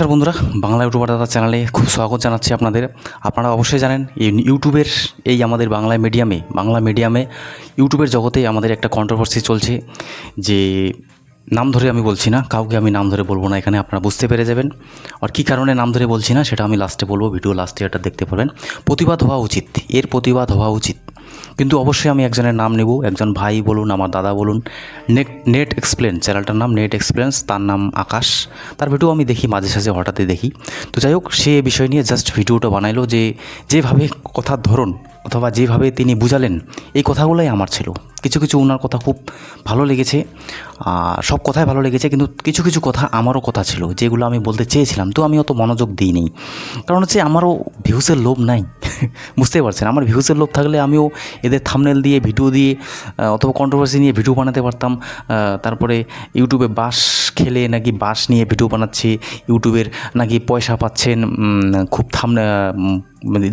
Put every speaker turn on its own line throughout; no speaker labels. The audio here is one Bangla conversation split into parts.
নমস্কার বন্ধুরা, বাংলা ইউটিউবার দাদা চ্যানেলে খুব স্বাগত জানাচ্ছি আপনাদের। আপনারা অবশ্যই জানেন এই ইউটিউবের এই আমাদের বাংলা মিডিয়ামে ইউটিউবের জগতে আমাদের একটা কন্ট্রোভার্সি চলছে যে নাম ধরে আমি বলছি না, কাউকে আমি নাম ধরে বলবো না, এখানে আপনারা বুঝতে পেরে যাবেন। আর কী কারণে নাম ধরে বলছি না সেটা আমি লাস্টে বলবো, ভিডিও লাস্টে এটা দেখতে পাবেন। প্রতিবাদ হওয়া উচিত, এর প্রতিবাদ হওয়া উচিত, কিন্তু অবশ্যই আমি একজনের নাম নেব, একজন ভাই বলুন, আমার দাদা বলুন। নেট এক্সপ্লেন চ্যানেলটার নাম নেট এক্সপ্লেন্স, তার নাম আকাশ। তার ভিডিও আমি দেখি মাঝে সাঝে, হঠাৎই দেখি। তো যাই হোক, সে বিষয় নিয়ে জাস্ট ভিডিওটা বানাইলো যে যেভাবে কথার ধরন অথবা যেভাবে তিনি বুঝালেন, এই কথাগুলোই আমার ছিল। কিছু কিছু ওনার কথা খুব ভালো লেগেছে, সব কথাই ভালো লেগেছে, কিন্তু কিছু কিছু কথা আমারও কথা ছিল যেগুলো আমি বলতে চেয়েছিলাম, তো আমি অত মনোযোগ দিইনি। কারণ হচ্ছে আমারও ভিউসের লোভ নাই। বুঝতেই পারছেন, আমার ভিউসের লোভ থাকলে আমিও এদের থাম্বনেল দিয়ে ভিডিও দিয়ে অথবা কন্ট্রোভার্সি নিয়ে ভিডিও বানাতে পারতাম। তারপরে ইউটিউবে বাঁশ খেলে নাকি বাঁশ নিয়ে ভিডিও বানাচ্ছে, ইউটিউবের নাকি পয়সা পাচ্ছেন, খুব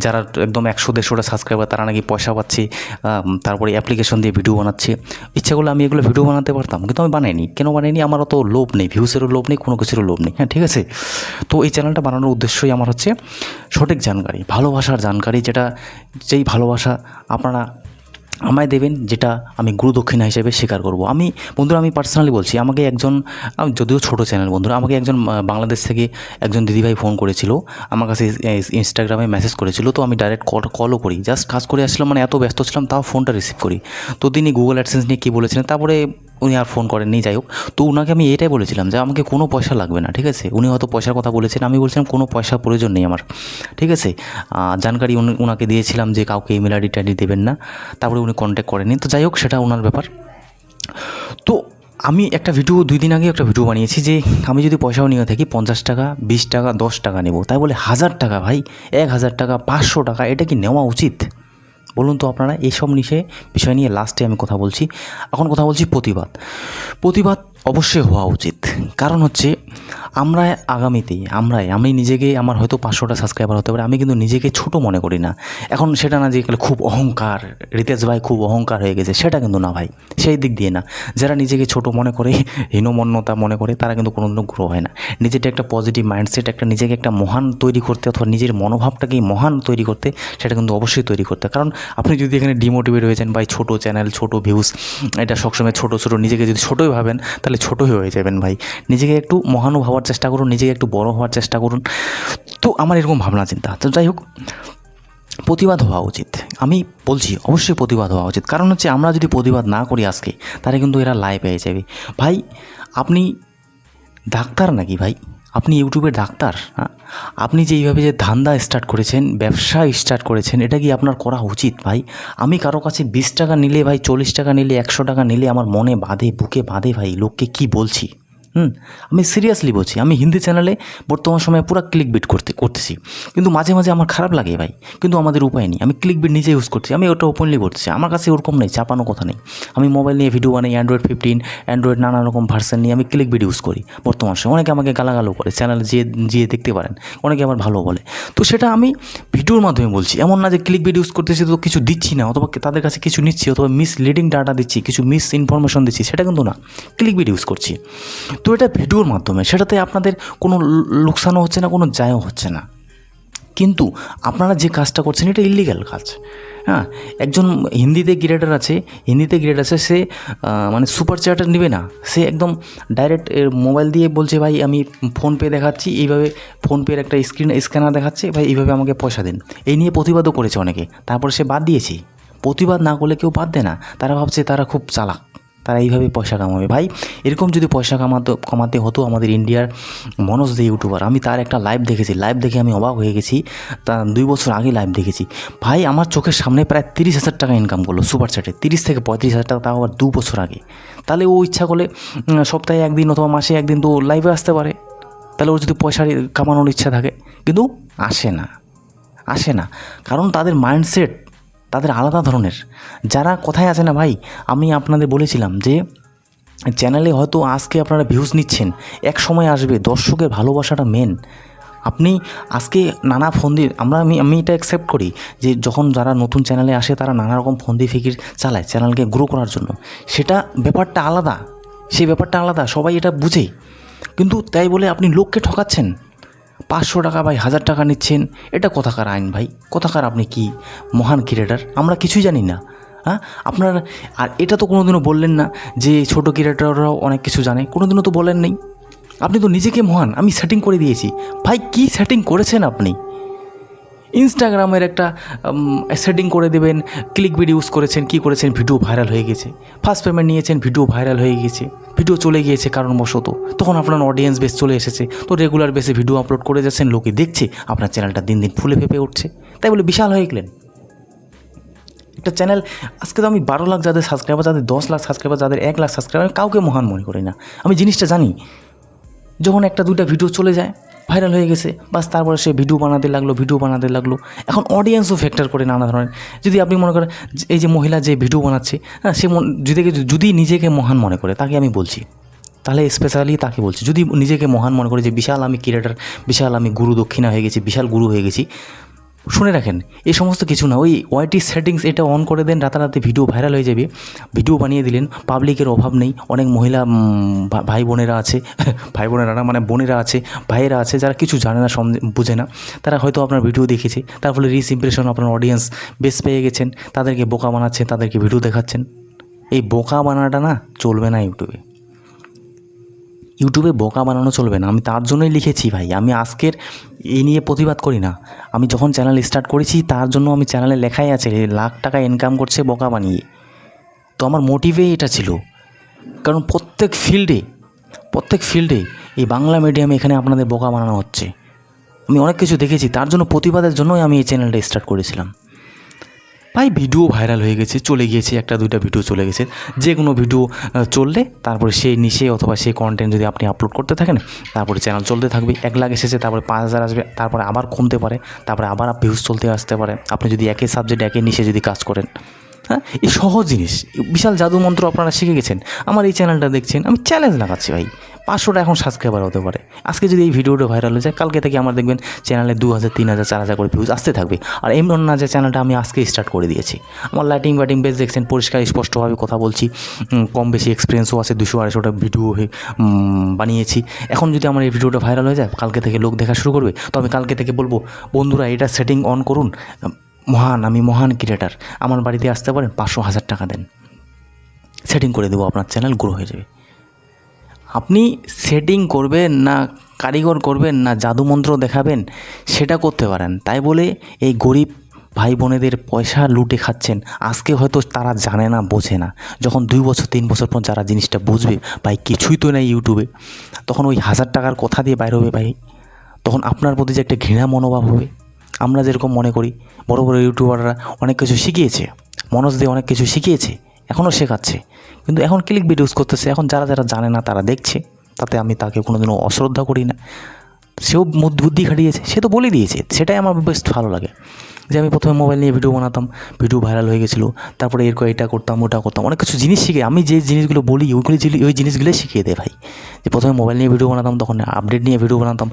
যারা একদম 100-150টা সাবস্ক্রাইবার তারা নাকি পয়সা পাচ্ছে, তারপরে অ্যাপ্লিকেশন দিয়ে ভিডিও বানাচ্ছে। ইচ্ছা করলে আমি এগুলো ভিডিও বানাতে পারতাম, কিন্তু আমি বানাইনি। কেন বানাইনি? আমার অত লোভ নেই, ভিউসেরও লোভ নেই, কোনো কিছুরও লোভ নেই। হ্যাঁ, ঠিক আছে। তো এই চ্যানেলটা বানানোর উদ্দেশ্যই আমার হচ্ছে সঠিক জানকারি, ভালোবাসার জানকারি, যেই ভালোবাসা আপনারা আমায় দেবেন, যেটা আমি গুরু দক্ষিণা হিসেবে স্বীকার করব। বন্ধুরা, আমি পার্সোনালি বলছি, আমাকে একজন, যদিও ছোটো চ্যানেল বন্ধুরা, আমাকে একজন বাংলাদেশ থেকে একজন দিদিভাই ফোন করেছিল, আমার কাছে ইনস্টাগ্রামে মেসেজ করেছিল। তো আমি ডাইরেক্ট কলও করি, জাস্ট কাজ করে আসছিলাম, মানে এত ব্যস্ত ছিলাম, তাও ফোনটা রিসিভ করি। তো তিনি গুগল অ্যাডসেন্স নিয়ে কী বলেছিলেন, তারপরে উনি আর ফোন করেননি। যাই হোক, তো ওনাকে আমি এটাই বলেছিলাম যে আমাকে কোনো পয়সা লাগবে না, ঠিক আছে। উনি হয়তো পয়সার কথা বলেছেন, আমি বলছিলাম কোনো পয়সার প্রয়োজন নেই আমার, ঠিক আছে। জানকারি ওনাকে দিয়েছিলাম যে কাউকে ইমেল আইডি টাইডি দেবেন না, তারপরে উনি কন্ট্যাক্ট করেননি। তো যাই হোক, সেটা ওনার ব্যাপার। তো আমি একটা ভিডিও 2 দিন আগে একটা ভিডিও বানিয়েছি যে আমি যদি পয়সাও নিয়ে থাকি 50 টাকা, 20 টাকা, 10 টাকা নেব, তাই বলে 1000 টাকা, ভাই 1000 টাকা, 500 টাকা, এটা কি নেওয়া উচিত বলুন তো আপনারা? এইসব বিষয় নিয়ে লাস্টে আমি কথা বলছি। এখন কথা বলছি প্রতিবাদ অবশ্যই হওয়া উচিত। কারণ হচ্ছে আমরা আগামীতেই আমি নিজেকে, আমার হয়তো 500টা সাবস্ক্রাইবার হতে পারে, আমি কিন্তু নিজেকে ছোট মনে করি না। এখন সেটা না যে খুব অহংকার, রিতেশ ভাই খুব অহংকার হয়ে গেছে, সেটা কিন্তু না ভাই, সেই দিক দিয়ে না। যারা নিজেকে ছোট মনে করে, হীনমন্যতা মনে করে, তারা কিন্তু কোনোদিনও গ্রো হয় না। নিজেটা একটা পজিটিভ মাইন্ডসেট, নিজেকে একটা মহান তৈরি করতে, অথবা নিজের মনোভাবটাকেই মহান তৈরি করতে, সেটা কিন্তু অবশ্যই তৈরি করতে। কারণ আপনি যদি এখানে ডিমোটিভেট হয়েছেন, ভাই ছোটো চ্যানেল, ছোটো ভিউজ, এটা সবসময় ছোটো নিজেকে যদি ছোটোই ভাবেন, তাহলে ছোটোই হয়ে যাবেন ভাই। নিজেকে একটু মহানও ভাবার চেষ্টা করুন, নিজেকে একটু বড় হওয়ার চেষ্টা করুন। তো আমার এরকম ভাবনা চিন্তা। তো যাই হোক, প্রতিবাদ হওয়া উচিত, আমি বলছি অবশ্যই প্রতিবাদ হওয়া উচিত। কারণ হচ্ছে আমরা যদি প্রতিবাদ না করি আজকে, তাহলে কিন্তু এরা লাই পেয়ে যাবে। ভাই আপনি ডাক্তার নাকি ভাই? আপনি ইউটিউবের ডাক্তার? হ্যাঁ, আপনি যে এইভাবে যে ধান্দা স্টার্ট করেছেন, ব্যবসা স্টার্ট করেছেন, এটা কি আপনার করা উচিত ভাই? আমি কারো কাছে 20 টাকা নিলে ভাই, 40 টাকা নিলে, 100 টাকা নিলে আমার মনে বাঁধে, বুকে বাঁধে ভাই, লোককে কি বলছি। আমি সিরিয়াসলি বলছি, আমি হিন্দি চ্যানেলে বর্তমান সময়ে পুরো ক্লিকবিট করতেছি, কিন্তু মাঝে মাঝে আমার খারাপ লাগে ভাই, কিন্তু আমাদের উপায় নেই। আমি ক্লিকবিট নিজে ইউজ করছি, আমি ওটা ওপেনলি করতেছি, আমার কাছে ওরকম নেই, চাপানো কথা নেই। আমি মোবাইল নিয়ে ভিডিও বানাই, অ্যান্ড্রয়েড 15, অ্যান্ড্রয়েড নানা রকম ভার্সন নিয়ে আমি ক্লিকবিট ইউজ করি বর্তমান সময়। অনেকে আমাকে গালাগালও করে, চ্যানেলে যেয়ে দেখতে পারেন, অনেকে আবার ভালো বলে। তো সেটা আমি ভিডিওর মাধ্যমে বলছি, এমন না যে ক্লিকবিট ইউজ করতেছি তো কিছু দিচ্ছি না, অথবা তাদের কাছে কিছু নিচ্ছি, অথবা মিসলিডিং ডাটা দিচ্ছি, কিছু মিস ইনফরমেশন দিচ্ছি, সেটা কিন্তু না, ক্লিকবিট ইউজ করছি। তো এটা ভিডিওর মাধ্যমে, সেটাতে আপনাদের কোনো লোকসানও হচ্ছে না, কোনো যায়ও হচ্ছে না। কিন্তু আপনারা যে কাজটা করছেন, এটা ইল্লিগাল কাজ। হ্যাঁ, একজন হিন্দিতে গ্রেডার আছে, সে মানে সুপার চ্যাটার নেবে না, সে একদম ডাইরেক্ট মোবাইল দিয়ে বলছে, ভাই আমি ফোনপে দেখাচ্ছি, এইভাবে ফোনপের একটা স্ক্যানার দেখাচ্ছে, ভাই এইভাবে আমাকে পয়সা দিন। এই নিয়ে প্রতিবাদও করেছে অনেকে, তারপরে সে বাদ দিয়েছে। প্রতিবাদ না করলে কেউ বাদ দেয় না, তারা ভাবছে তারা খুব চালাক, তারা এইভাবে পয়সা কামাবে। ভাই এরকম যদি পয়সা কামাতে হতো আমাদের ইন্ডিয়ার মনোজ দে ইউটিউবার, আমি তার একটা লাইভ দেখেছি, লাইভ দেখে আমি অবাক হয়ে গেছি। তা 2 বছর আগে লাইভ দেখেছি ভাই, আমার চোখের সামনে প্রায় 30,000 টাকা ইনকাম করলো সুপার চ্যাটে, 30 থেকে 35,000 টাকা, তাও আবার 2 বছর আগে। তাহলে ও ইচ্ছা করলে সপ্তাহে 1 দিন অথবা মাসে 1 দিন তো লাইভে আসতে পারে, তাহলে ওর যদি পয়সা কামানোর ইচ্ছা থাকে, কিন্তু আসে না, কারণ তাদের মাইন্ডসেট তাদের আলাদা ধরনের। যারা কথায় আছে না ভাই, আমি আপনাদের বলেছিলাম যে চ্যানেলে হয়তো আজকে আপনারা ভিউজ নিচ্ছেন, এক সময় আসবে দর্শকের ভালোবাসাটা মেন। আপনি আজকে নানা ফন্দি, আমি এটা অ্যাকসেপ্ট করি যে যখন যারা নতুন চ্যানেলে আসে, তারা নানা রকম ফন্দি ফিকির চালায় চ্যানেলকে গ্রো করার জন্য, সেটা ব্যাপারটা আলাদা, সেই ব্যাপারটা আলাদা, সবাই এটা বুঝে। কিন্তু তাই বলে আপনি লোককে ঠকাচ্ছেন, 500 টাকা ভাই 1000 টাকা নিচ্ছেন, এটা কোথাকার আইন ভাই? কোথাকার আপনি কি মহান ক্রিয়েটার? আমরা কিছুই জানি না। হ্যাঁ, আপনার আর এটা তো কোনোদিনও বললেন না যে ছোটো ক্রিয়েটাররাও অনেক কিছু জানে, কোনোদিনও তো বলেন নেই। আপনি তো নিজেকে মহান, আমি সেটিং করে দিয়েছি। ভাই কী সেটিং করেছেন আপনি? ইনস্টাগ্রামের একটা সেটিং করে দেবেন, ক্লিক বিট ইউজ করেছেন, কী করেছেন, ভিডিও ভাইরাল হয়ে গেছে। ফার্স্ট পেমেন্ট নিয়েছেন, ভিডিও ভাইরাল হয়ে গেছে, ভিডিও চলে গিয়েছে কারণবশত, তখন আপনার অডিয়েন্স বেস চলে এসেছে, তো রেগুলার বেসে ভিডিও আপলোড করে যাচ্ছেন, লোকে দেখছে, আপনার চ্যানেলটা দিন দিন ফুলে ফেঁপে উঠছে, তাই বলে বিশাল হয়ে গেলেন। একটা চ্যানেল আজকে তো আমি 12 লাখ যাদের সাবস্ক্রাইবার, যাদের 10 লাখ সাবস্ক্রাইবার, যাদের 1 লাখ সাবস্ক্রাইবার, আমি কাউকে মহান মনে করি না। আমি জিনিসটা জানি, যখন একটা দুইটা ভিডিও চলে যায়, ভাইরাল হয়ে গেছে, বাস তারপরে সে ভিডিও বানাতে লাগলো। এখন অডিয়েন্সও ফ্যাক্টর করে নানা ধরনের। যদি আপনি মনে করেন এই যে মহিলা যে ভিডিও বানাচ্ছে, হ্যাঁ, সে যদি নিজেকে মহান মনে করে, তাকে আমি বলছি, তাহলে স্পেশালি তাকে বলছি, যদি নিজেকে মহান মনে করে যে বিশাল আমি ক্রিয়েটার, বিশাল আমি গুরু দক্ষিণা হয়ে গেছি, বিশাল গুরু হয়ে গেছি, শুনে রাখেন, এই সমস্ত কিছু না। ওই ওয়াইটি সেটিংস এটা অন করে দেন, রাতারাতি ভিডিও ভাইরাল হয়ে যাবে। ভিডিও বানিয়ে দিলেন, পাবলিকের অভাব নেই। অনেক মহিলা ভাই বোনেরা আছে, ভাই বোনেরা না মানে বোনেরা আছে, ভাইয়েরা আছে, যারা কিছু জানে না, বুঝে না, তারা হয়তো আপনার ভিডিও দেখেছে, তার ফলে রিচ ইমপ্রেশন, আপনার অডিয়েন্স বেশ পেয়ে গেছেন, তাদেরকে বোকা বানাচ্ছেন, তাদেরকে ভিডিও দেখাচ্ছেন। এই বোকা বানাটা না চলবে না ইউটিউবে বোকা বানানো চলবে না। আমি তার জন্যই লিখেছি ভাই, আমি আজকের এই নিয়ে প্রতিবাদ করি না। আমি যখন চ্যানেল স্টার্ট করেছি, তার জন্য আমি চ্যানেলে লেখাই আছে লাখ টাকা ইনকাম করছে বোকা বানিয়ে। তো আমার মোটিভেই এটা ছিল, কারণ প্রত্যেক ফিল্ডে এই বাংলা মিডিয়ামে এখানে আপনাদের বোকা বানানো হচ্ছে। আমি অনেক কিছু দেখেছি, তার জন্য প্রতিবাদের জন্যই আমি এই চ্যানেলটা স্টার্ট করেছিলাম। ভাই ভিডিও ভাইরাল হয়ে গেছে, চলে গিয়েছে, একটা দুইটা ভিডিও চলে গেছে, যে কোনো ভিডিও চললে তারপরে সেই নিশে অথবা সেই কন্টেন্ট যদি আপনি আপলোড করতে থাকেন, তারপরে চ্যানেল চলতে থাকবে। 1 লাখ এসেছে, তারপরে 5000 আসবে, তারপরে আবার কমতে পারে, তারপরে আবার ভিউজ চলতে আসতে পারে, আপনি যদি একই সাবজেক্ট একই নিশে যদি কাজ করেন। হ্যাঁ, এই সহজ জিনিস, বিশাল জাদু মন্ত্র আপনারা শিখে গেছেন। আমার এই চ্যানেলটা দেখছেন, আমি চ্যালেঞ্জ লাগাচ্ছি ভাই, 500টা এখন সাবস্ক্রাইবার হতে পারে। আজকে যদি এই ভিডিওটা ভাইরাল হয়ে যায়, কালকে থেকে আমার দেখবেন চ্যানেলে 2000, 3000, 4000 করে ভিউজ আসতে থাকবে। আর এমন না যে চ্যানেলটা আমি আজকে স্টার্ট করে দিয়েছি। আমার লাইটিং বেশ দেখছেন, পরিষ্কার স্পষ্টভাবে কথা বলছি, কম বেশি এক্সপিরিয়েন্সও আছে, 200-250টা ভিডিও বানিয়েছি। এখন যদি আমার এই ভিডিওটা ভাইরাল হয়ে যায়, কালকে থেকে লোক দেখা শুরু করবে, তো আমি কালকে থেকে বলবো, বন্ধুরা এটা সেটিং অন করুন, আমি মহান ক্রিয়েটার, আমার বাড়িতে আসতে পারেন, 500-1000 টাকা দেন, সেটিং করে দেবো, আপনার চ্যানেল গ্রো হয়ে যাবে। আপনি সেটিং করবেন না, কারিগর করবেন না, জাদুমন্ত্র দেখাবেন, সেটা করতে পারেন। তাই বলে এই গরিব ভাই বোনেদের পয়সা লুটে খাচ্ছেন। আজকে হয়তো তারা জানে না, বোঝে না, যখন 2 বছর 3 বছর পর যারা জিনিসটা বুঝবে, ভাই কিছুই তো নেই ইউটিউবে, তখন ওই 1000 টাকার কথা দিয়ে বাইর হবে ভাই, তখন আপনার প্রতি যে একটা ঘৃণা মনোভাব হবে। আমরা যেরকম মনে করি বড় বড় ইউটিউবাররা অনেক কিছু শিখিয়েছে, মনোজ দিয়ে অনেক কিছু শিখিয়েছে, এখনও শেখাচ্ছে, কিন্তু এখন ক্লিক বিট ইউজ করতেছে। এখন যারা জানে না তারা দেখছে, তাতে আমি তাকে কোনোদিনও অশ্রদ্ধা করি না। সেও বুদ্ধি খাটিয়েছে, সে তো বলে দিয়েছে, সেটাই আমার বেশ ভালো লাগে। যে আমি প্রথমে মোবাইল নিয়ে ভিডিও বানাতাম, ভিডিও ভাইরাল হয়ে গেছিলো, তারপরে এরকম এটা করতাম ওটা করতাম, অনেক কিছু জিনিস শিখে, আমি যে জিনিসগুলো বলি ওই জিনিসগুলোই শিখিয়ে দেয় ভাই। যে প্রথমে মোবাইল নিয়ে ভিডিও বানাতাম, তখন আপডেট নিয়ে ভিডিও বানাতাম,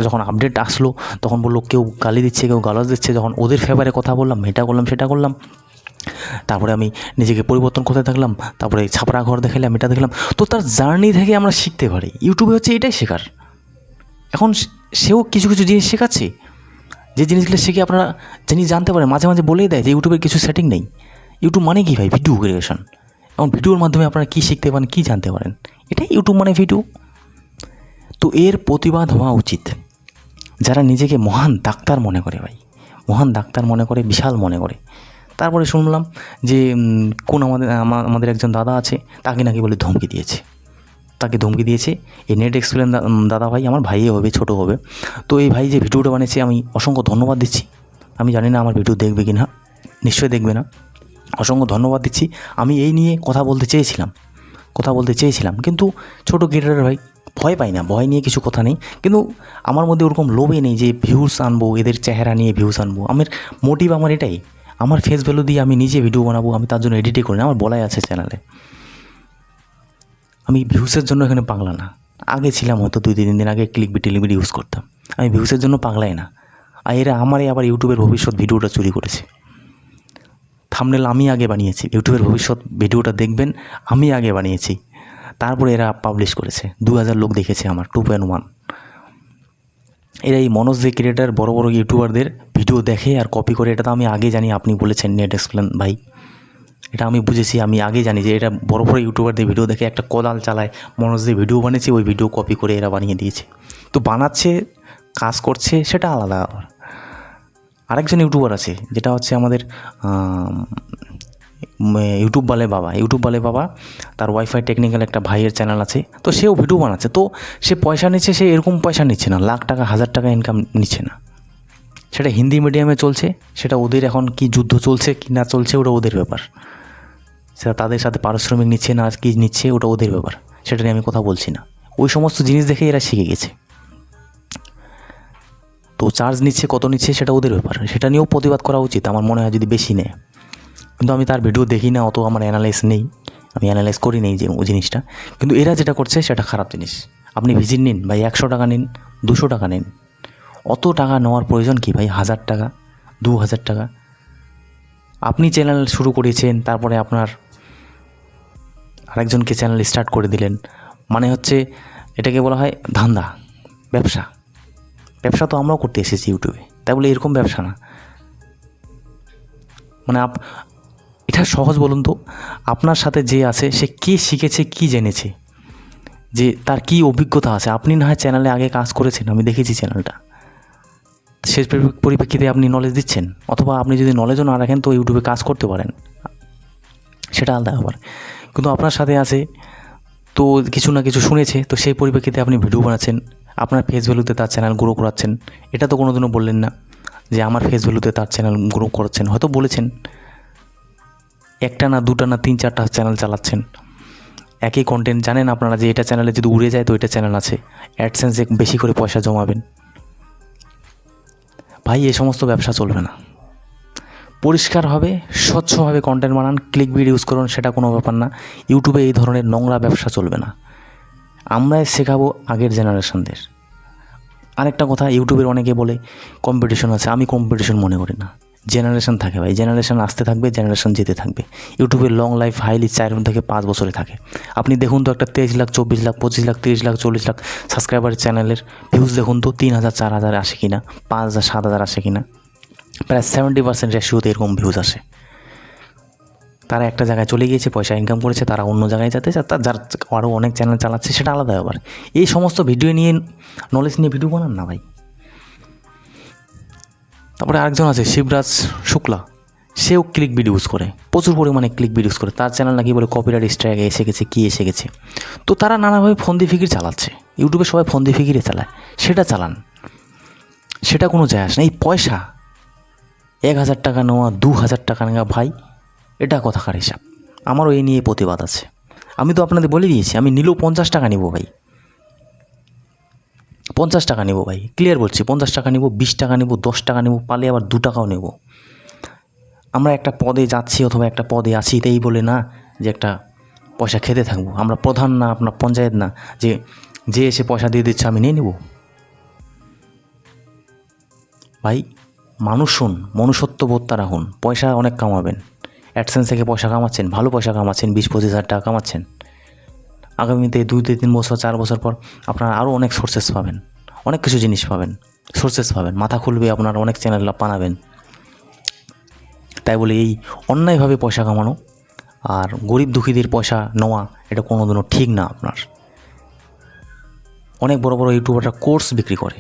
যখন আপডেট আসলো তখন বললো কেউ গালি দিচ্ছে, কেউ গালাজ দিচ্ছে, যখন ওদের ফেভারে কথা বললাম, এটা করলাম সেটা করলাম, তারপরে আমি নিজেকে পরিবর্তন করতে থাকলাম, তারপরে ছাপড়া ঘর দেখালাম, এটা দেখলাম। তো তার জার্নি থেকে আমরা শিখতে পারি, ইউটিউবে হচ্ছে এটাই শেখার। এখন সেও কিছু কিছু জিনিস শেখাচ্ছে, যে জিনিসগুলো শিখে আপনারা জিনিস জানতে পারেন, মাঝে মাঝে বলেই দেয় যে ইউটিউবের কিছু সেটিং নেই। ইউটিউব মানে কি ভাই? Video creation. এবং ভিডিওর মাধ্যমে আপনারা কী শিখতে পারেন, কী জানতে পারেন, এটাই ইউটিউব মানে ভিডিও। তো এর প্রতিবাদ হওয়া উচিত। যারা নিজেকে মহান ডাক্তার মনে করে ভাই, মহান ডাক্তার মনে করে, বিশাল মনে করে, তারপরে শুনলাম যে আমাদের একজন দাদা আছে, তাকে নাকি বলে ধমকি দিয়েছে, এই নেট এক্সপ্লেন দাদা ভাই, আমার ভাইয়ে হবে, ছোটো হবে। তো এই ভাই যে ভিডিওটা বানিয়েছে, আমি অসংখ্য ধন্যবাদ দিচ্ছি। আমি জানি না আমার ভিডিও দেখবে কি না, নিশ্চয়ই দেখবে না, অসংখ্য ধন্যবাদ দিচ্ছি। আমি এই নিয়ে কথা বলতে চেয়েছিলাম, কিন্তু ছোটো ক্রিয়েটার ভাই, ভয় পাই না, ভয় নিয়ে কিছু কথা নেই, কিন্তু আমার মধ্যে ওরকম লোভে নেই যে ভিউস আনবো, এদের চেহারা নিয়ে ভিউস আনবো। আমার মোটিভ আমার এটাই, আমার ফেস ভ্যালু দিয়ে আমি নিজে ভিডিও বানাবো, আমি তার জন্য এডিটই করি না, আমার বলাই আছে চ্যানেলে। আমি ভিউসের জন্য এখানে পাগলা না। আগে ছিলাম, হয়তো 2-3 দিন আগে ক্লিক বিট ইউজ করতাম, আমি ভিউসের জন্য পাগলাই না। আর এরা আমারই আবার ইউটিউবের ভবিষ্যৎ ভিডিওটা চুরি করেছে। থাম্বনেল আমি আগে বানিয়েছি, ইউটিউবের ভবিষ্যৎ ভিডিওটা দেখবেন আমি আগে বানিয়েছি, তারপরে এরা পাবলিশ করেছে, 2000 লোক দেখেছে আমার 2.1। এরা এই মনোজ দে ক্রিয়েটার বড় বড় ইউটিউবারদের ভিডিও দেখে আর কপি করে। এটা তো আমি আগে জানি, আপনি বলেছেন নেট এক্সপ্লেন ভাই, এটা আমি বুঝেছি, আমি আগে জানি যে এটা বড় বড় ইউটিউবারদের ভিডিও দেখে একটা কোদাল চালায় মনোজ দে ভিডিও বানিয়েছে, ওই ভিডিও কপি করে এরা বানিয়ে দিয়েছে। তো বানাচ্ছে, কাজ করছে, সেটা আলাদা। আবার আরেকজন ইউটিউবার আছে, যেটা হচ্ছে আমাদের ইউটিউব বালে বাবা, তার ওয়াইফাই টেকনিক্যাল একটা ভাইয়ের চ্যানেল আছে। তো সেও ভিডিও বানাচ্ছে, তো সে পয়সা নিচ্ছে, সে এরকম পয়সা নিচ্ছে না, লাখ টাকা 1000 টাকা ইনকাম নিচ্ছে না। সেটা হিন্দি মিডিয়ামে চলছে, সেটা ওদের এখন কি যুদ্ধ চলছে কি না চলছে ওটা ওদের ব্যাপার। সেটা তাদের সাথে পারিশ্রমিক নিচ্ছে না কি নিচ্ছে ওটা ওদের ব্যাপার, সেটা নিয়ে আমি কথা বলছি না। ওই সমস্ত জিনিস দেখে এরা শিখে গেছে। তো চার্জ নিচ্ছে কত নিচ্ছে সেটা ওদের ব্যাপার, সেটা নিয়েও প্রতিবাদ করা উচিত আমার মনে হয়, যদি বেশি নেয়। কিন্তু আমি তার ভিডিও দেখি না, অত আমার অ্যানালাইজ নেই, আমি অ্যানালাইজ করি নেই যে ওই জিনিসটা। কিন্তু এরা যেটা করছে সেটা খারাপ জিনিস। আপনি ভিজিট নিন ভাই, 100 টাকা নিন, 200 টাকা নিন, অত টাকা নেওয়ার প্রয়োজন কি ভাই? 1000 টাকা, 2000 টাকা। আপনি চ্যানেল শুরু করেছেন, তারপরে আপনার আরেকজনকে চ্যানেল স্টার্ট করে দিলেন, মানে হচ্ছে এটাকে বলা হয় ধান্দা, ব্যবসা। ব্যবসা তো আমরাও করতে এসেছি ইউটিউবে, তাই বলে এরকম ব্যবসা না। মানে এটা সহজ বলুন তো, আপনার সাথে যে আছে সে কী শিখেছে, কী জেনেছে, যে তার কী অভিজ্ঞতা আছে। আপনি না হয় চ্যানেলে আগে কাজ করেছেন, আমি দেখেছি চ্যানেলটা, সেই পরিপ্রেক্ষিতে আপনি নলেজ দিচ্ছেন। অথবা আপনি যদি নলেজও না রাখেন তো ইউটিউবে কাজ করতে পারেন, সেটা আলাদা ব্যাপার। কিন্তু আপনার সাথে আছে তো কিছু না কিছু শুনেছে, তো সেই পরিপ্রেক্ষিতে আপনি ভিডিও বানাচ্ছেন, আপনার ফেস ভ্যালুতে তার চ্যানেল গ্রো করাচ্ছেন। এটা তো কোনো দিনও বললেন না যে আমার ফেস ভ্যালুতে তার চ্যানেল গ্রো করাচ্ছেন, হয়তো বলেছেন। একটা না, দুটা না, 3-4টা চ্যানেল চালাচ্ছেন, একই কন্টেন্ট। জানেন আপনারা যে এটা চ্যানেলে যদি উড়ে যায় তো এটা চ্যানেল আছে, অ্যাডসেন্সে বেশি করে পয়সা জমাবেন। ভাই এই সমস্ত ব্যবসা চলবে না। পরিষ্কারভাবে স্বচ্ছভাবে কন্টেন্ট বানান, ক্লিক বিড ইউজ করুন, সেটা কোনো ব্যাপার না। ইউটিউবে এই ধরনের নোংরা ব্যবসা চলবে না। আমরাই শেখাবো আগের জেনারেশনদের। আরেকটা কথা, ইউটিউবের অনেকে বলে কম্পিটিশন আছে, আমি কম্পিটিশন মনে করি না। জেনারেশন থাকে ভাই, জেনারেশন আসতে থাকবে, জেনারেশন যেতে থাকবে। ইউটিউবের লং লাইফ হাইলি 4 থেকে 5 বছরে থাকে। আপনি দেখুন তো, একটা 23 লাখ, 24 লাখ, 25 লাখ, 30 লাখ, 40 লাখ সাবস্ক্রাইবারের চ্যানেলের ভিউজ দেখুন তো, 3000, 4000 আসে কিনা, 5000, 7000 আসে কিনা। প্রায় 70% রেশিওতে এরকম ভিউজ আসে। তারা একটা জায়গায় চলে গিয়েছে, পয়সা ইনকাম করেছে, তারা অন্য জায়গায় যেতে চায়, তার যার আরও অনেক চ্যানেল চালাচ্ছে, সেটা আলাদা ব্যাপার। এই সমস্ত ভিডিও নিয়ে, নলেজ নিয়ে ভিডিও বানান না ভাই। তারপরে আরেকজন আছে শিবরাজ শুক্লা, সেও ক্লিক বিড ইউজ করে, প্রচুর পরিমাণে ক্লিক বিড ইউজ করে। তার চ্যানেল নাকি বলে কপিরাইট স্ট্রাইক এসে গেছে, কী এসে গেছে। তো তারা নানাভাবে ফন্দি ফিকির চালাচ্ছে, ইউটিউবে সবাই ফন্দি ফিকিরে চালায়, সেটা চালান, সেটা কোনো যায় আসে না। এই পয়সা 1000 টাকা নেওয়া, 2000 টাকা নেওয়া ভাই, এটা কথাকার হিসাব। আমারও এই নিয়ে প্রতিবাদ আছে। আমি তো আপনাদের বলে দিয়েছি, আমি নিলেও 50 টাকা নেব ভাই, 50 টাকা নেব ভাই, ক্লিয়ার বলছি। 50 টাকা নেব, 20 টাকা নেব, 10 টাকা নেব, পালে আবার 2 টাকাও নেব। আমরা একটা পদে যাচ্ছি অথবা একটা পদে আছি, তাই বলে না যে একটা পয়সা খেতে থাকবো। আমরা প্রধান না, আপনার পঞ্চায়েত না যে এসে পয়সা দিয়ে দিচ্ছে আমি নিয়ে নেব। ভাই মানুষ হন, মনুষ্যত্ববোধটা রাখুন। পয়সা অনেক কামাবেন, অ্যাডসেন্স থেকে পয়সা কামাচ্ছেন, ভালো পয়সা কামাচ্ছেন, 20-25 হাজার টাকা কামাচ্ছেন। আগামীতে 2-3 বছর, 4 বছর পর আপনারা আরও অনেক সোর্সেস পাবেন, অনেক কিছু জিনিস পাবেন, সোর্সেস পাবেন, মাথা খুলবে, আপনারা অনেক চ্যানেল বানাবেন। তাই বলে এই অন্যায়ভাবে পয়সা কামানো আর গরিব দুঃখীদের পয়সা নেওয়া, এটা কোনোদিনও ঠিক না আপনার। অনেক বড় বড় ইউটিউবাররা কোর্স বিক্রি করে,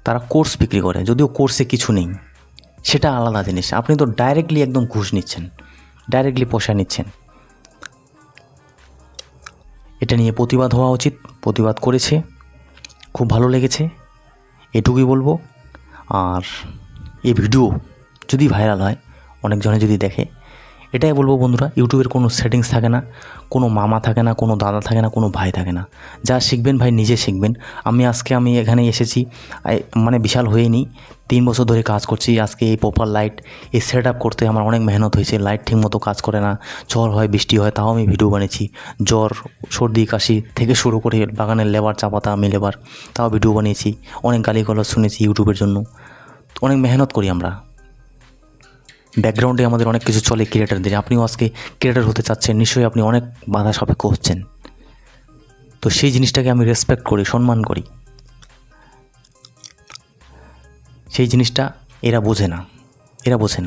তারা কোর্স বিক্রি করে, যদিও কোর্সে কিছু নেই, সেটা আলাদা জিনিস। আপনি তো ডাইরেক্টলি একদম ঘুষ নিচ্ছেন, ডাইরেক্টলি পয়সা নিচ্ছেন। এটা নিয়ে প্রতিবাদ হওয়া উচিত, প্রতিবাদ করেছে, খুব ভালো লেগেছে, এটুকুই বলবো। আর এই ভিডিও যদি ভাইরাল হয়, অনেকজনে যদি দেখে, এটাই বলবো বন্ধুরা, ইউটিউবের কোনো সেটিংস থাকে না, কোনো মামা থাকে না, কোনো দাদা থাকে না, কোনো ভাই থাকে না। যা শিখবেন ভাই নিজে শিখবেন। আমি এখানে এসেছি, মানে বিশাল হয়নি, 3 বছর ধরে কাজ করছি। আজকে এই প্রপার লাইট, এই সেট আপ করতে আমার অনেক মেহনত হয়েছে। লাইট ঠিকমতো কাজ করে না, ঝড় হয়, বৃষ্টি হয়, তাও আমি ভিডিও বানিয়েছি। জ্বর, সর্দি, কাশি থেকে শুরু করে বাগানের লেবার, চাপাতা আমি লেবার, তাও ভিডিও বানিয়েছি। অনেক গালিগালাজ শুনেছি ইউটিউবের জন্য, অনেক মেহনত করি আমরা। ব্যাকগ্রাউন্ডে আমাদের অনেক কিছু চলে ক্রিয়েটারদের। আপনিও আজকে ক্রিয়েটার হতে চাচ্ছেন, নিশ্চয়ই আপনি অনেক বাধা সাপেক্ষ হচ্ছেন। তো সেই জিনিসটাকে আমি রেসপেক্ট করি, সম্মান করি। সেই জিনিসটা এরা বোঝে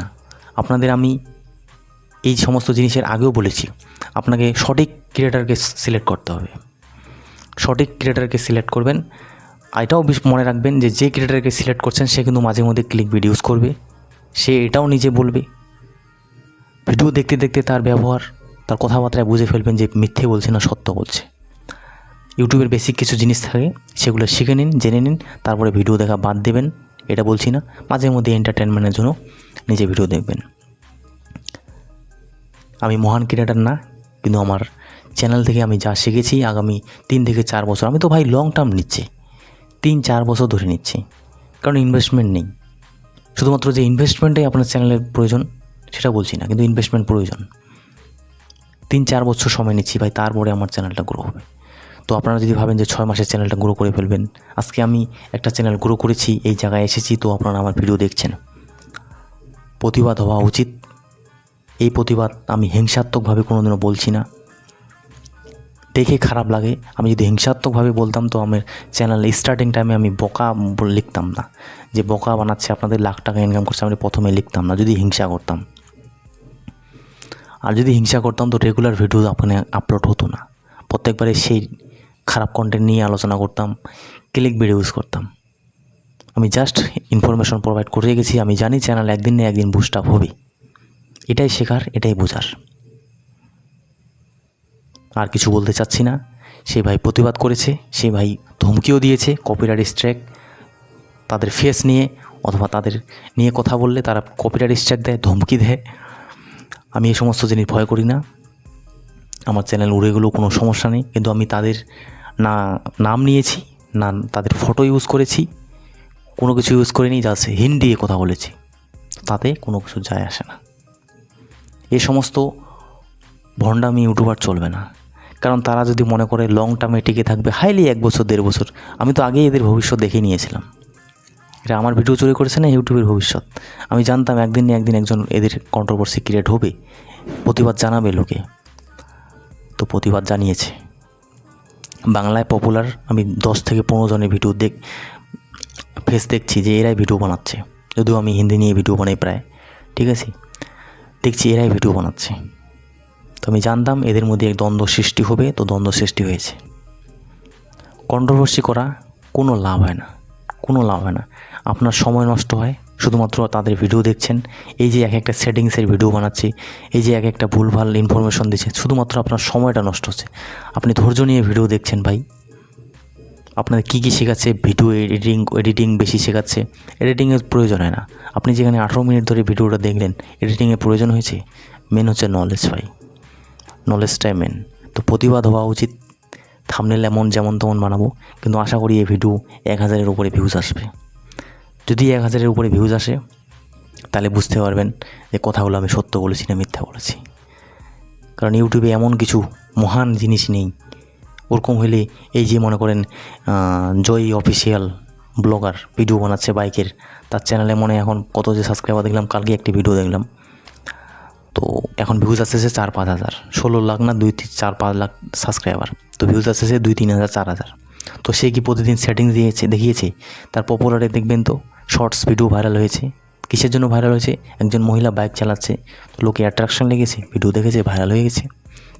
না। আপনাদের আমি এই সমস্ত জিনিসের আগেও বলেছি, আপনাকে সঠিক ক্রিয়েটারকে সিলেক্ট করতে হবে। সঠিক ক্রিয়েটারকে সিলেক্ট করবেন। আর এটাও মনে রাখবেন যে ক্রিয়েটারকে সিলেক্ট করছেন সে কিন্তু মাঝে মধ্যে ক্লিক ভিডিওস করবে। সে এটাও নিজে বলবে। ভিডিও দেখতে দেখতে তার ব্যবহার, তার কথাবার্তায় বুঝে ফেলবেন যে মিথ্যে বলছে না সত্য বলছে। ইউটিউবের বেসিক কিছু জিনিস থাকে, সেগুলো শিখে নিন, জেনে নিন, তারপরে ভিডিও দেখা বাদ দেবেন। এটা বলছি না, মাঝে মধ্যে এন্টারটেনমেন্টের জন্য নিজে ভিডিও দেখবেন। আমি মহান ক্রিয়েটার না, কিন্তু আমার চ্যানেল থেকে আমি যা শিখেছি আগামী 3 থেকে 4 বছর, আমি তো ভাই লং টার্ম নিচ্ছি, 3-4 বছর ধরে নিচ্ছি, কারণ ইনভেস্টমেন্ট নেই। শুধুমাত্র যে ইনভেস্টমেন্টটাই আপনার চ্যানেলের প্রয়োজন সেটা বলছি না, কিন্তু ইনভেস্টমেন্ট প্রয়োজন। 3-4 বছর সময় নিচ্ছি ভাই, তারপরে আমার চ্যানেলটা গ্রো হবে। তো আপনারা যদি ভাবেন যে 6 মাসের চ্যানেলটা গ্রো করে ফেলবেন, আজকে আমি একটা চ্যানেল গ্রো করেছি, এই জায়গায় এসেছি, তো আপনারা আমার ভিডিও দেখছেন, প্রতিবাদ হওয়া উচিত। এই প্রতিবাদ আমি হিংসাত্মকভাবে কোনোদিনও বলছি না, দেখে খারাপ লাগে। আমি যদি হিংসাত্মকভাবে বলতাম তো আমার চ্যানেল স্টার্টিং টাইমে আমি বোকা লিখতাম না, যে বোকা বানাচ্ছে আপনাদের, লাখ টাকা ইনকাম করছে, আমি প্রথমে লিখতাম না যদি হিংসা করতাম। আর যদি হিংসা করতাম তো রেগুলার ভিডিও আপনার আপলোড হতো না, প্রত্যেকবারে সেই খারাপ কন্টেন্ট নিয়ে আলোচনা করতাম, ক্লিক ভিডিও ইউজ করতাম। আমি জাস্ট ইনফরমেশন প্রোভাইড করে গেছি। আমি জানি চ্যানেল একদিন না একদিন বুস্ট আপ হবে, এটাই শেখার, এটাই বোঝার। আর কিছু বলতে চাচ্ছি না। সেই ভাই প্রতিবাদ করেছে, সেই ভাই ধমকিও দিয়েছে, কপিরাইট স্ট্রাইক তাদের ফেস নিয়ে অথবা তাদের নিয়ে কথা বললে তারা কপিরাইট স্ট্রাইক দেয়, ধমকি দেয়। আমি এই সমস্ত জিনিস ভয় করি না, আমার চ্যানেল উড়ে গেলেও কোনো সমস্যা নেই। কিন্তু আমি তাদের না নাম নিয়েছি, না তাদের ফটো ইউজ করেছি, কোনো কিছু ইউজ করিনি, জাস্ট হিন্দি দিয়ে কথা বলেছি, তাতে কোনো কিছু যায় আসে না। এই সমস্ত ভণ্ডামি ইউটিউবার চলবে না, কারণ তারা যদি মনে করে লং টার্মে টিকে থাকবে, হাইলি 1 বছর 1.5 বছর, আমি তো আগেই এদের ভবিষ্যৎ দেখে নিয়েছিলাম। এরা আমার ভিডিও চুরি করেছে না, ইউটিউবের ভবিষ্যৎ। আমি জানতাম একদিন না একদিন একজন এদের কন্ট্রোভার্সি ক্রিয়েট হবে, প্রতিবাদ জানাবে লোকে, তো প্রতিবাদ জানিয়েছে। বাংলায় পপুলার আমি 10 থেকে 15 জনের ভিডিও ফেস দেখছি যে এরাই ভিডিও বানাচ্ছে, যদিও আমি হিন্দি নিয়ে ভিডিও বানাই প্রায়, ঠিক আছে, দেখছি এরাই ভিডিও বানাচ্ছে। তো আমি জানতাম এদের মধ্যে এক দ্বন্দ্ব সৃষ্টি হবে, তো দ্বন্দ্ব সৃষ্টি হয়েছে। কন্ট্রোভার্সি করা কোনো লাভ হয় না, আপনার সময় নষ্ট হয়। শুধুমাত্র তাদের ভিডিও দেখছেন, এই যে এক একটা সেটিংসের ভিডিও বানাচ্ছে, এই যে এক একটা ভুলভাল ইনফরমেশন দিচ্ছে, শুধুমাত্র আপনার সময়টা নষ্ট হচ্ছে। আপনি ধৈর্য নিয়ে ভিডিও দেখছেন ভাই, আপনাদের কী শেখাচ্ছে, ভিডিও এডিটিং বেশি শেখাচ্ছে, এডিটিংয়ের প্রয়োজন হয় না। আপনি যেখানে 18 মিনিট ধরে ভিডিওটা দেখলেন, এডিটিংয়ের প্রয়োজন হয়েছে? মেন হচ্ছে নলেজ ভাই, নলেজটাই মেন। তো প্রতিবাদ হওয়া উচিত। থাম্বনেল যেমন তেমন বানাবো, কিন্তু আশা করি এই ভিডিও 1000-এর উপরে ভিউজ আসবে। যদি 1000-এর উপরে ভিউজ আসে তাহলে বুঝতে পারবেন যে কথাগুলো আমি সত্য বলেছি না মিথ্যা বলেছি। কারণ ইউটিউবে এমন কিছু মহান জিনিস নেই। ওরকম হলে এই যে মনে করেন জয় অফিসিয়াল ব্লগার ভিডিও বানাচ্ছে বাইকের, তার চ্যানেলে মনে এখন কত যে সাবস্ক্রাইবার দেখলাম, কালকে একটি ভিডিও দেখলাম, তো এখন ভিউজ আসতেছে 4-5 হাজার, 16 লাখ না 2-4-5 লাখ সাবস্ক্রাইবার, তো ভিউজ আসতেছে 2-3 হাজার 4 হাজার। তো সে কি প্রতিদিন সেটিংস দেখিয়েছে? তার পপুলারে দেখবেন তো শর্টস ভিডিও ভাইরাল হয়েছে। কিসের জন্য ভাইরাল হয়েছে? একজন মহিলা বাইক চালাচ্ছে, তো লোকে অ্যাট্রাকশন লেগেছে, ভিডিও দেখেছে, ভাইরাল হয়ে গেছে।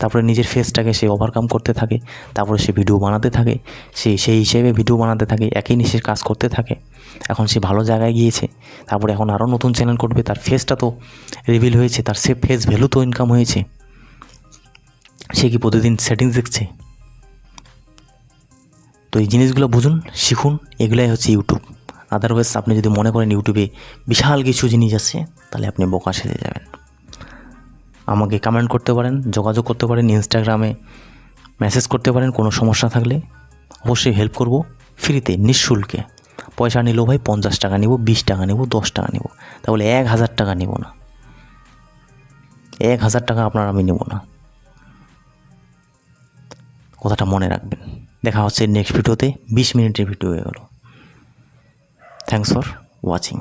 তারপরে নিজের ফেসটাকে সে ওভারকাম করতে থাকে, তারপরে সে ভিডিও বানাতে থাকে, সেই হিসেবে ভিডিও বানাতে থাকে, একই নিশের কাজ করতে থাকে। এখন সে ভালো জায়গায় গিয়েছে, তারপরে এখন আরও নতুন চ্যানেল করবে, তার ফেসটা তো রিভিল হয়েছে, তার সে ফেস ভ্যালু তো ইনকাম হয়েছে। সে কি প্রতিদিন সেটিংস দেখছে? তো এই জিনিসগুলো বুঝুন, শিখুন, এগুলাই হচ্ছে ইউটিউব। আদারওয়াইজ আপনি যদি মনে করেন ইউটিউবে বিশাল কিছু জিনিস আছে, তাহলে আপনি বোকা সেজে যাবেন। আমাকে কমেন্ট করতে পারেন, যোগাযোগ করতে পারেন, ইনস্টাগ্রামে মেসেজ করতে পারেন, কোনো সমস্যা থাকলে অবশ্যই হেল্প করব, ফ্রিতে, নিঃশুল্কে। পয়সা নিলেও ভাই 50 টাকা নেব, 20 টাকা নেব, 10 টাকা নেব, তাহলে 1000 টাকা নেব না, 1000 টাকা আপনার আমি নেব না। কথাটা মনে রাখবেন। দেখা হচ্ছে নেক্সট ভিডিওতে। 20 মিনিটের ভিডিও হয়ে গেল। Thanks for watching.